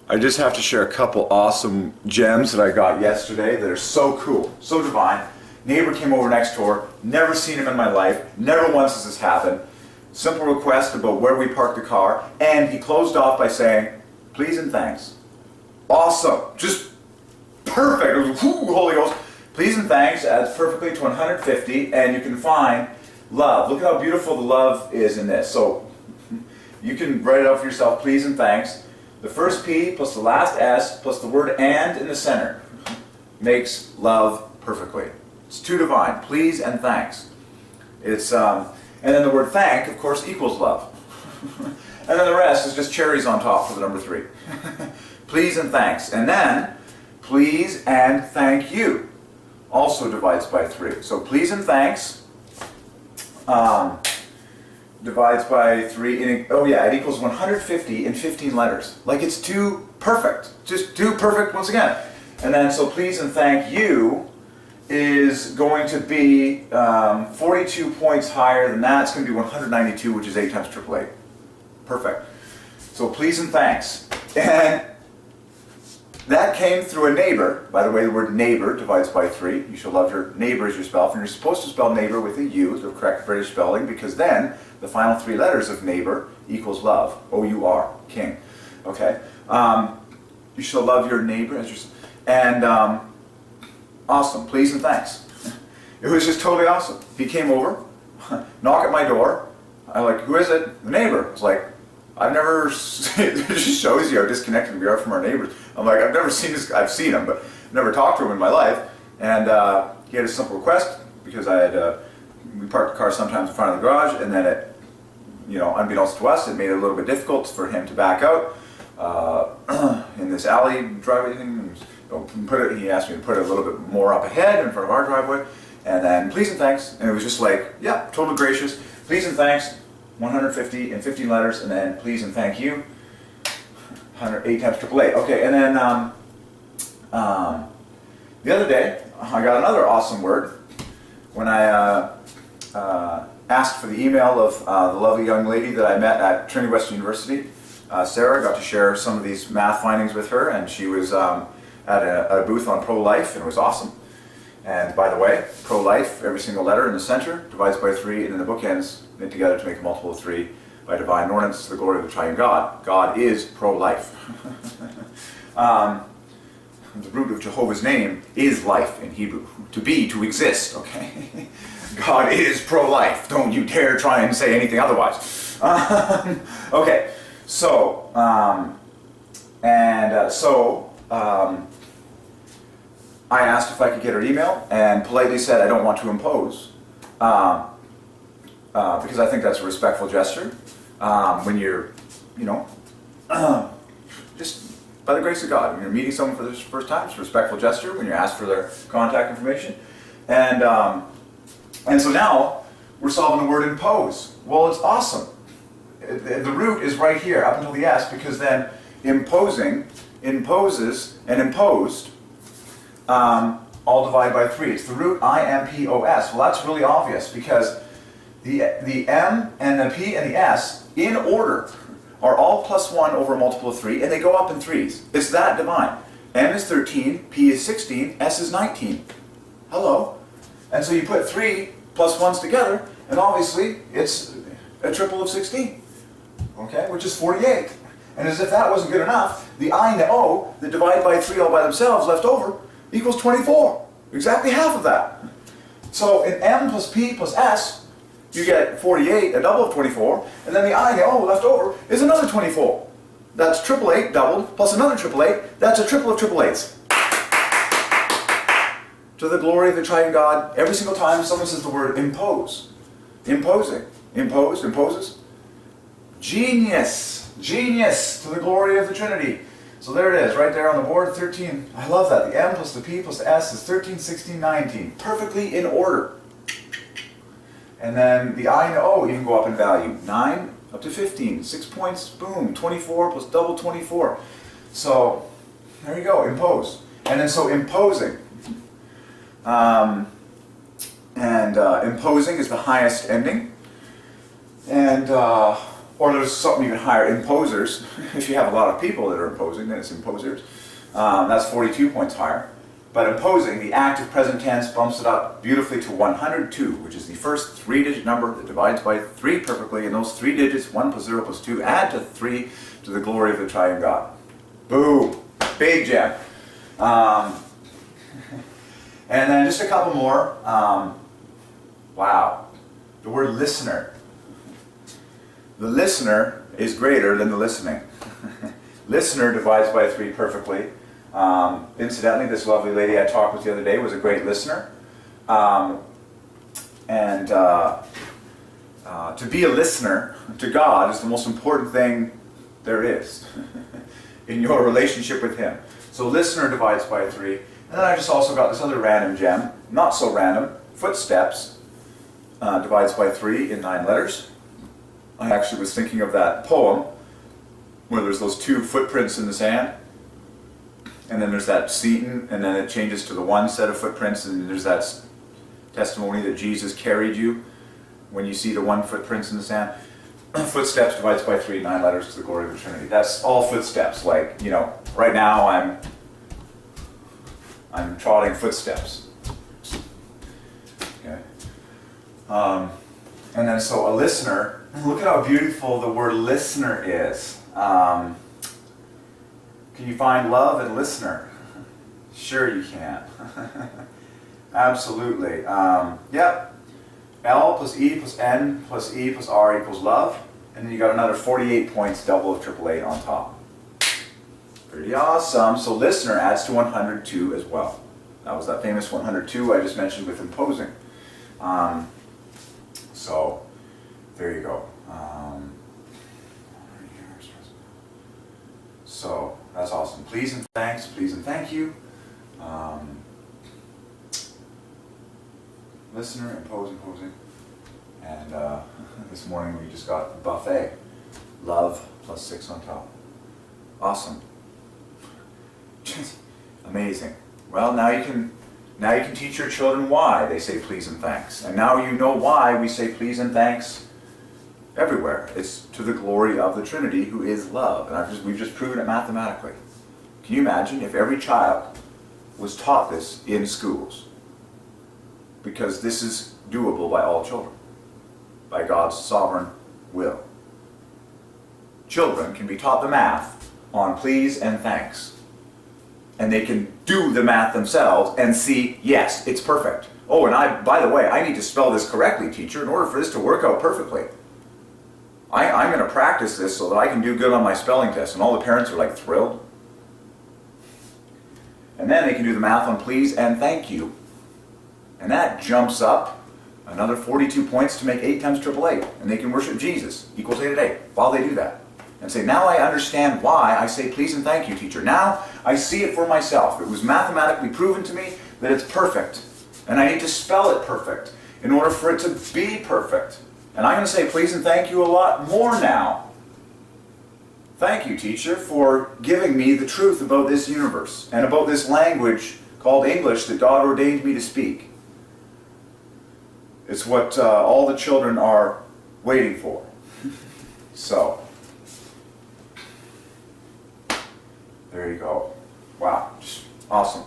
I just have to share a couple awesome gems that I got yesterday that are so cool, so divine. Neighbor came over next door, never seen him in my life, never once has this happened. Simple request about where we parked the car, and he closed off by saying, please and thanks. Awesome, just perfect. It was, whoo, Holy Ghost. Please and thanks adds perfectly to 150, and you can find love. Look at how beautiful the love is in this. So you can write it out for yourself, please and thanks. The first P plus the last S plus the word and in the center makes love perfectly. It's too divine. Please and thanks. It's and then the word thank, of course, equals love. And then the rest is just cherries on top for the number 3. Please and thanks. And then please and thank you also divides by 3. So please and thanks divides by 3. It equals 150 in 15 letters. Like, it's too perfect. Just too perfect once again. And then so please and thank you is going to be 42 points higher than that. It's going to be 192, which is 8 times 888. Perfect. So please and thanks. And that came through a neighbor. By the way, the word neighbor divides by 3. You shall love your neighbor as yourself. And you're supposed to spell neighbor with a U, the correct British spelling, because then the final 3 letters of neighbor equals love. O-U-R, king. Okay? You shall love your neighbor as yourself. And awesome. Please and thanks. It was just totally awesome. He came over, knocked at my door. I'm like, who is it? The neighbor. It's like, I've never, it just shows you how disconnected we are from our neighbors. I'm like, I've never seen this, I've seen him, but I've never talked to him in my life. And he had a simple request, because I had, we parked the car sometimes in front of the garage, and then it, you know, unbeknownst to us, it made it a little bit difficult for him to back out in this alley driveway thing. He asked me to put it a little bit more up ahead in front of our driveway. And then please and thanks, and it was just like, yeah, totally gracious. Please and thanks, 150 in 15 letters, and then please and thank you, 108 times 888. Okay, and then the other day, I got another awesome word when I asked for the email of the lovely young lady that I met at Trinity Western University. Sarah, got to share some of these math findings with her, and she was at a booth on pro-life, and it was awesome. And by the way, pro-life, every single letter in the center divides by 3, and then the bookends knit together to make a multiple of 3 by Divine Ordinance to the glory of the Triune God. God is pro-life. The root of Jehovah's name is life in Hebrew. To be, to exist, okay? God is pro-life. Don't you dare try and say anything otherwise. Okay, so, I asked if I could get her email, and politely said I don't want to impose, because I think that's a respectful gesture. When you're, you know, just by the grace of God, when you're meeting someone for the first time, it's a respectful gesture when you're asked for their contact information. And so now we're solving the word impose. Well, it's awesome. The root is right here up until the S, because then imposing, imposes, and imposed all divide by 3. It's the root I-M-P-O-S. Well, that's really obvious, because the M and the P and the S in order are all plus 1 over a multiple of 3, and they go up in 3s. It's that divine. M is 13, P is 16, S is 19. Hello. And so you put 3 plus 1s together, and obviously it's a triple of 16, okay, which is 48. And as if that wasn't good enough, the I and the O that divide by 3 all by themselves left over equals 24. Exactly half of that. So in M plus P plus S, you get 48, a double of 24, and then the I and the O left over is another 24. That's 888 doubled, plus another 888, that's a triple of 888s. To the glory of the Triune God, every single time someone says the word impose, imposing, imposed, imposes, genius, genius, to the glory of the Trinity. So there it is, right there on the board, 13. I love that. The M plus the P plus the S is 13, 16, 19. Perfectly in order. And then the I and the O even go up in value. 9 up to 15. 6 points, boom. 24 plus double 24. So, there you go, impose. And then so imposing. Imposing is the highest ending. And Or there's something even higher, imposers. If you have a lot of people that are imposing, then it's imposers. That's 42 points higher. But imposing, the active present tense, bumps it up beautifully to 102, which is the first three-digit number that divides by 3 perfectly. And those 3 digits, 1 plus 0 plus 2, add to 3 to the glory of the Triune God. Boom! Big gem. And then just a couple more. Wow. The word listener. The listener is greater than the listening. Listener divides by 3 perfectly. Incidentally, this lovely lady I talked with the other day was a great listener. To be a listener to God is the most important thing there is in your relationship with Him. So listener divides by 3. And then I just also got this other random gem, not so random, footsteps, divides by 3 in 9 letters. I actually was thinking of that poem where there's those 2 footprints in the sand. And then there's that scene, and then it changes to the 1 set of footprints, and there's that testimony that Jesus carried you when you see the 1 footprints in the sand. Footsteps divides by 3, 9 letters to the glory of the Trinity. That's all footsteps. Like, you know, right now I'm trotting footsteps. Okay. And then so a listener, look at how beautiful the word listener is. Can you find love in listener? Sure you can. Absolutely. Yep. L plus E plus N plus E plus R equals love. And then you got another 48 points, double of 888 on top. Pretty awesome. So listener adds to 102 as well. That was that famous 102 I just mentioned with imposing. So there you go. So that's awesome. Please and thanks, please and thank you. Listener, imposing. And this morning we just got the buffet. Love plus 6 on top. Awesome. Just amazing. Well, now you can teach your children why they say please and thanks. And now you know why we say please and thanks everywhere. It's to the glory of the Trinity, who is love. And we've just proven it mathematically. Can you imagine if every child was taught this in schools? Because this is doable by all children, by God's sovereign will. Children can be taught the math on please and thanks. And they can do the math themselves and see, yes, it's perfect. Oh, and by the way, I need to spell this correctly, teacher, in order for this to work out perfectly. I'm going to practice this so that I can do good on my spelling test. And all the parents are like thrilled. And then they can do the math on please and thank you. And that jumps up another 42 points to make 8 times 888. And they can worship Jesus, equals 888, while they do that. And say, now I understand why I say please and thank you, teacher. Now I see it for myself. It was mathematically proven to me that it's perfect. And I need to spell it perfect in order for it to be perfect. And I'm going to say please and thank you a lot more now. Thank you, teacher, for giving me the truth about this universe and about this language called English that God ordained me to speak. It's what all the children are waiting for. So, there you go. Wow, just awesome.